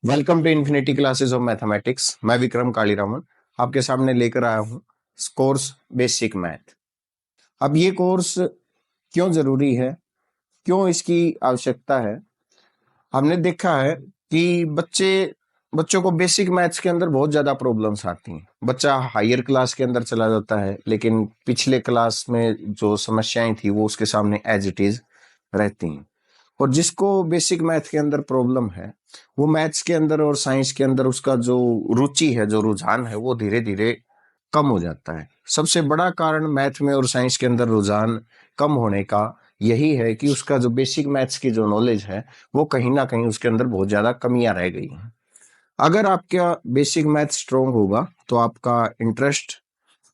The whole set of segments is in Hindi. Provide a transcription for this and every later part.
Welcome to infinity classes of mathematics. मैं विक्रम कालीरामन आपके सामने लेकर आया हूँ कोर्स बेसिक मैथ। अब ये कोर्स क्यों जरूरी है, क्यों इसकी आवश्यकता है? हमने देखा है कि बच्चों को बेसिक मैथ्स के अंदर बहुत ज्यादा प्रॉब्लम्स आती हैं। बच्चा हायर क्लास के अंदर चला जाता है, लेकिन पिछले क्लास में जो समस्याएं थी वो उसके सामने एज इट इज रहती हैं। और जिसको बेसिक मैथ के अंदर प्रॉब्लम है, वो मैथ्स के अंदर और साइंस के अंदर उसका जो रुचि है, जो रुझान है, वो धीरे धीरे कम हो जाता है। सबसे बड़ा कारण मैथ में और साइंस के अंदर रुझान कम होने का यही है कि उसका जो बेसिक मैथ्स की जो नॉलेज है, वो कहीं ना कहीं उसके अंदर बहुत ज्यादा कमियां रह गई हैं। अगर आपका बेसिक मैथ स्ट्रोंग होगा तो आपका इंटरेस्ट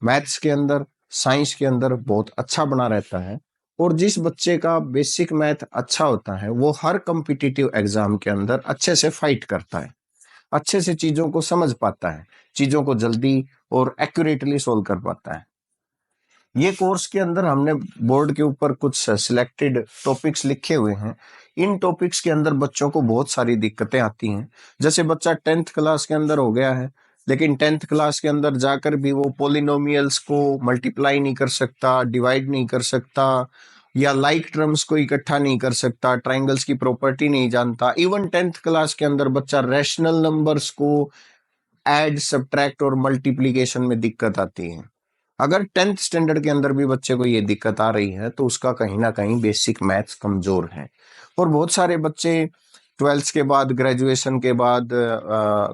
मैथ्स के अंदर, साइंस के अंदर बहुत अच्छा बना रहता है। और जिस बच्चे का बेसिक मैथ अच्छा होता है, वो हर कॉम्पिटिटिव एग्जाम के अंदर अच्छे से फाइट करता है, अच्छे से चीजों को समझ पाता है, चीजों को जल्दी और एक्यूरेटली सोल्व कर पाता है। ये कोर्स के अंदर हमने बोर्ड के ऊपर कुछ सिलेक्टेड टॉपिक्स लिखे हुए हैं। इन टॉपिक्स के अंदर बच्चों को बहुत सारी दिक्कतें आती हैं। जैसे बच्चा 10th क्लास के अंदर हो गया है, लेकिन 10th क्लास के अंदर जाकर भी वो पोलिनोमियल्स को मल्टीप्लाई नहीं कर सकता, डिवाइड नहीं कर सकता, या लाइक टर्म्स को इकट्ठा नहीं कर सकता, ट्राइंगल्स की प्रॉपर्टी नहीं जानता। इवन 10th क्लास के अंदर बच्चा रैशनल नंबर्स को ऐड, सब्ट्रैक्ट और मल्टीप्लीकेशन में दिक्कत आती है। अगर 10th स्टैंडर्ड के अंदर भी बच्चे को ये दिक्कत आ रही है, तो उसका कहीं ना कहीं बेसिक मैथ्स कमजोर है। और बहुत सारे बच्चे 12th के बाद, ग्रेजुएशन के बाद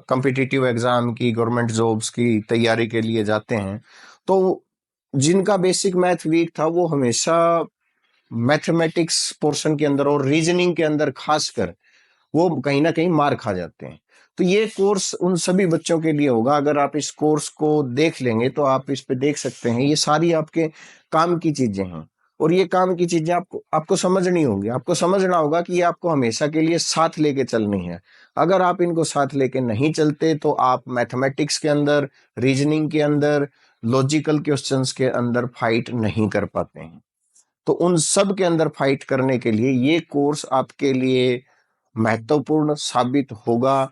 कॉम्पिटिटिव एग्जाम की, गवर्नमेंट जॉब्स की तैयारी के लिए जाते हैं, तो जिनका बेसिक मैथ वीक था, वो हमेशा मैथमेटिक्स पोर्शन के अंदर और रीजनिंग के अंदर खासकर वो कहीं ना कहीं मार खा जाते हैं। तो ये कोर्स उन सभी बच्चों के लिए होगा। अगर आप इस कोर्स को देख लेंगे तो आप इस पे देख सकते हैं, ये सारी आपके काम की चीजें हैं। और ये काम की चीजें आपको आपको समझनी होगी। आपको समझना होगा कि ये आपको हमेशा के लिए साथ लेके चलनी है। अगर आप इनको साथ लेके नहीं चलते तो आप मैथमेटिक्स के अंदर, रीजनिंग के अंदर, लॉजिकल क्वेश्चंस के अंदर फाइट नहीं कर पाते हैं। तो उन सब के अंदर फाइट करने के लिए ये कोर्स आपके लिए महत्वपूर्ण साबित होगा।